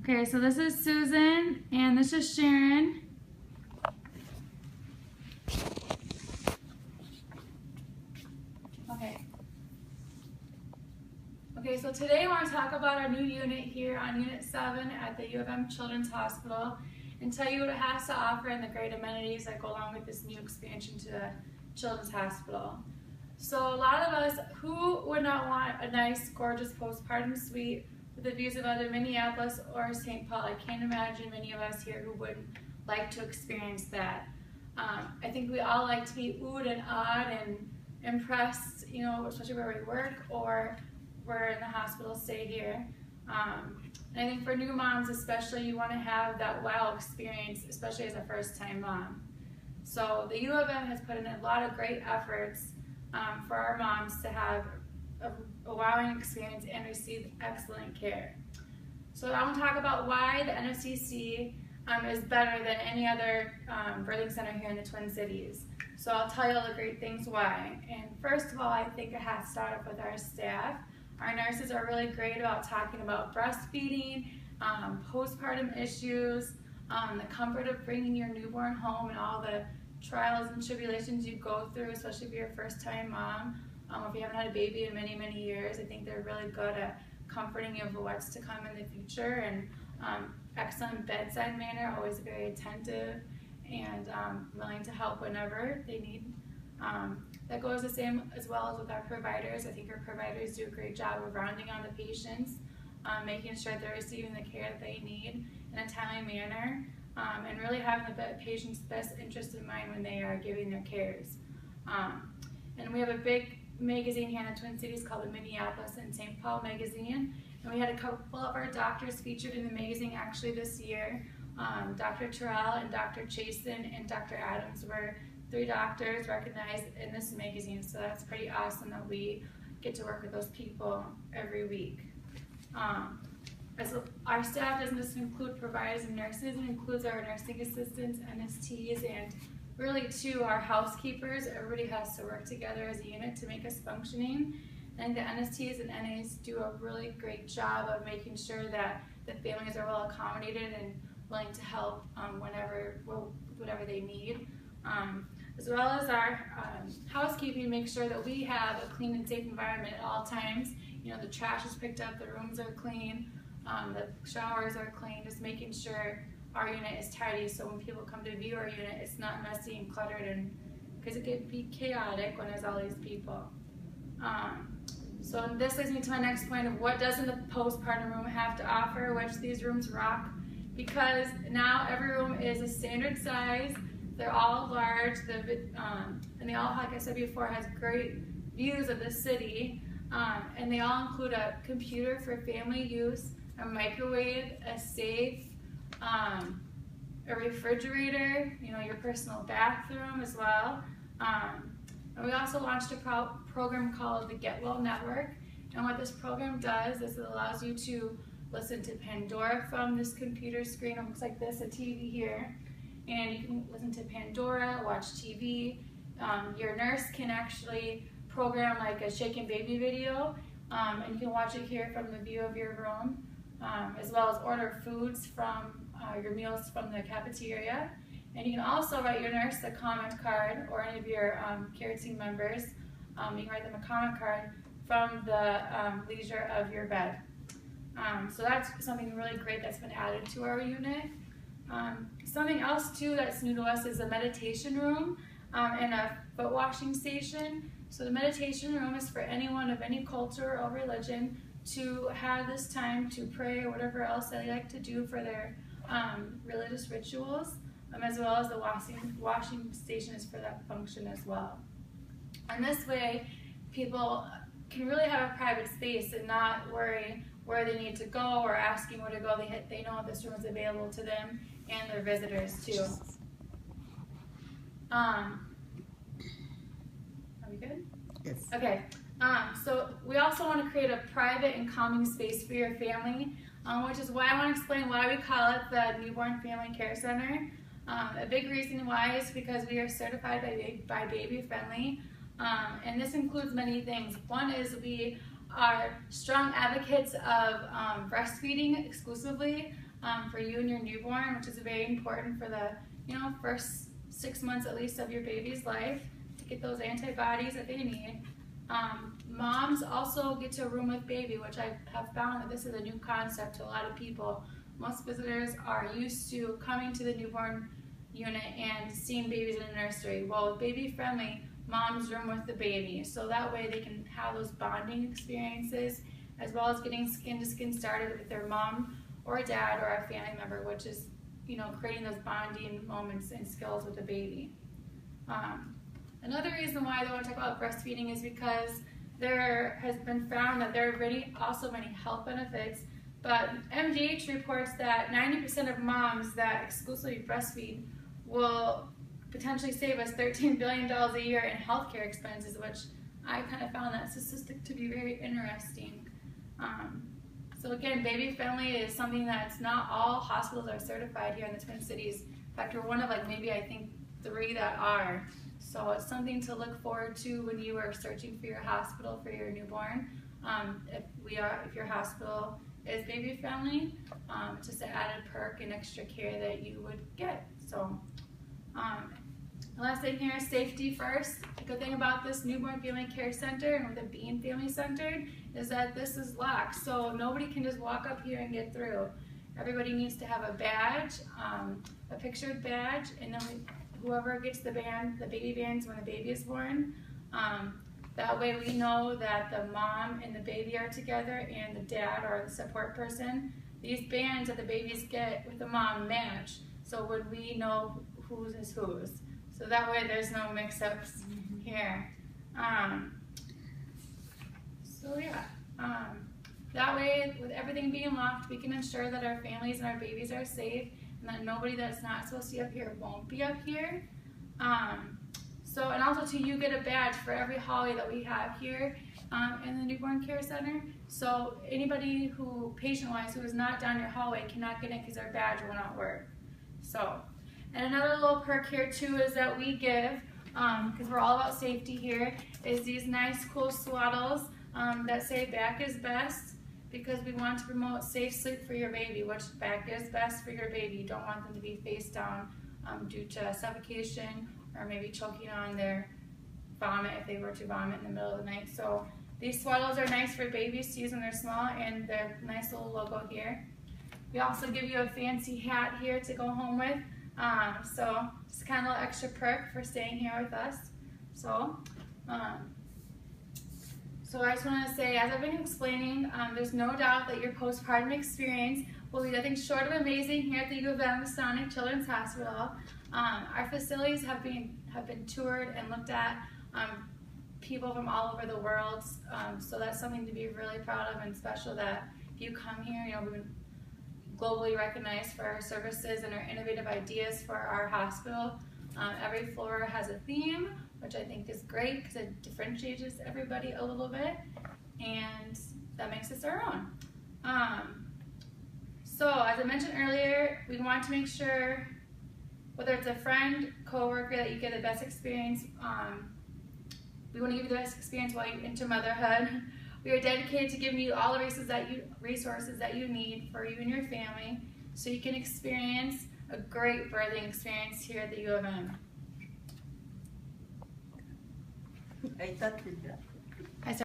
Okay, so this is Susan and this is Sharon. Okay, so today I want to talk about our new unit here on Unit 7 at the U of M Children's Hospital and tell you what it has to offer and the great amenities that go along with this new expansion to the Children's Hospital. So a lot of us, who would not want a nice, gorgeous postpartum suite with the views of either Minneapolis or St. Paul? I can't imagine many of us here who wouldn't like to experience that. I think we all like to be oohed and awed and impressed, you know, especially where we work or we're in the hospital stay here. And I think for new moms especially, you want to have that wow experience, especially as a first-time mom. So the U of M has put in a lot of great efforts for our moms to have a wowing experience and receive excellent care. So I want to talk about why the NFCC is better than any other birthing center here in the Twin Cities. So I'll tell you all the great things why. And first of all, I think it has to start off with our staff. Our nurses are really great about talking about breastfeeding, postpartum issues, the comfort of bringing your newborn home and all the trials and tribulations you go through, especially if you're a first-time mom. If you haven't had a baby in many, many years, I think they're really good at comforting you of what's to come in the future, and excellent bedside manner, always very attentive and willing to help whenever they need. That goes the same as well as with our providers. I think our providers do a great job of rounding on the patients, making sure they're receiving the care that they need in a timely manner, and really having the patient's best interest in mind when they are giving their cares. And we have a big magazine here in the Twin Cities called the Minneapolis and St. Paul magazine, and we had a couple of our doctors featured in the magazine actually this year. Dr. Terrell and Dr. Chasen and Dr. Adams were 3 doctors recognized in this magazine, so that's pretty awesome that we get to work with those people every week. As our staff doesn't just include providers and nurses, it includes our nursing assistants, NSTs, and really too our housekeepers. Everybody has to work together as a unit to make us functioning. And the NSTs and NAs do a really great job of making sure that the families are well accommodated and willing to help whatever they need. As well as our housekeeping, make sure that we have a clean and safe environment at all times. You know, the trash is picked up, the rooms are clean, the showers are clean, just making sure our unit is tidy so when people come to view our unit, it's not messy and cluttered, and because it could be chaotic when there's all these people. So this leads me to my next point of what doesn't the postpartum room have to offer, which these rooms rock, because now every room is a standard size. They're all large, and they all, like I said before, has great views of the city, and they all include a computer for family use, a microwave, a safe, a refrigerator, you know, your personal bathroom as well. And we also launched a program called the Get Well Network, and what this program does is it allows you to listen to Pandora from this computer screen. It looks like this, a TV here. And you can listen to Pandora, watch TV. Your nurse can actually program like a shaken baby video, and you can watch it here from the view of your room, as well as order foods from your meals from the cafeteria. And you can also write your nurse a comment card, or any of your care team members. You can write them a comment card from the leisure of your bed. So that's something really great that's been added to our unit. Something else too that's new to us is a meditation room and a foot washing station. So the meditation room is for anyone of any culture or religion to have this time to pray or whatever else they like to do for their religious rituals, as well as the washing station is for that function as well. And this way people can really have a private space and not worry where they need to go or asking where to go. They know this room is available to them and their visitors too. Are we good? Yes. Okay. So we also want to create a private and calming space for your family, which is why I want to explain why we call it the Newborn Family Care Center. A big reason why is because we are certified by Baby Friendly, and this includes many things. One is we are strong advocates of breastfeeding exclusively for you and your newborn, which is very important for the first 6 months at least of your baby's life to get those antibodies that they need. Moms also get to room with baby, which I have found that this is a new concept to a lot of people. Most visitors are used to coming to the newborn unit and seeing babies in a nursery. Well, with Baby Friendly, moms room with the baby, so that way they can have those bonding experiences as well as getting skin to skin started with their mom or dad or a family member, which is creating those bonding moments and skills with the baby. Another reason why I want to talk about breastfeeding is because there has been found that there are really also many health benefits, but MDH reports that 90% of moms that exclusively breastfeed will potentially save us $13 billion a year in healthcare expenses, which I kind of found that statistic to be very interesting. So again, Baby Friendly is something that's not all hospitals are certified here in the Twin Cities. In fact, we're one of maybe I think 3 that are. So it's something to look forward to when you are searching for your hospital for your newborn. If your hospital is Baby Friendly, just an added perk and extra care that you would get. So the last thing here is safety first. The good thing about this newborn family care center and with it being family centered is that this is locked, so nobody can just walk up here and get through. Everybody needs to have a badge, a pictured badge, and then whoever gets the baby bands when the baby is born, that way we know that the mom and the baby are together and the dad or the support person. These bands that the babies get with the mom match, so would we know whose is whose. So that way there's no mix-ups here. That way, with everything being locked, we can ensure that our families and our babies are safe and that nobody that's not supposed to be up here won't be up here. And also you get a badge for every hallway that we have here in the Newborn Care Center. So anybody who, patient-wise, who is not down your hallway cannot get in because their badge will not work. And another little perk here too is that we give, because we're all about safety here, is these nice cool swaddles that say back is best, because we want to promote safe sleep for your baby, which back is best for your baby. You don't want them to be face down due to suffocation or maybe choking on their vomit if they were to vomit in the middle of the night. So these swaddles are nice for babies to use when they're small, and they're a nice little logo here. We also give you a fancy hat here to go home with. So just kind of an extra perk for staying here with us. So I just want to say, as I've been explaining, there's no doubt that your postpartum experience will be nothing short of amazing here at the U of M Masonic Children's Hospital. Our facilities have been toured and looked at people from all over the world. So that's something to be really proud of and special, that if you come here, we've been globally recognized for our services and our innovative ideas for our hospital. Every floor has a theme, which I think is great because it differentiates everybody a little bit, and that makes us our own. So as I mentioned earlier, we want to make sure, whether it's a friend, coworker, that you get the best experience. We want to give you the best experience while you enter motherhood. We are dedicated to giving you all the resources that you need for you and your family, so you can experience a great birthing experience here at the U of M. I thought with that.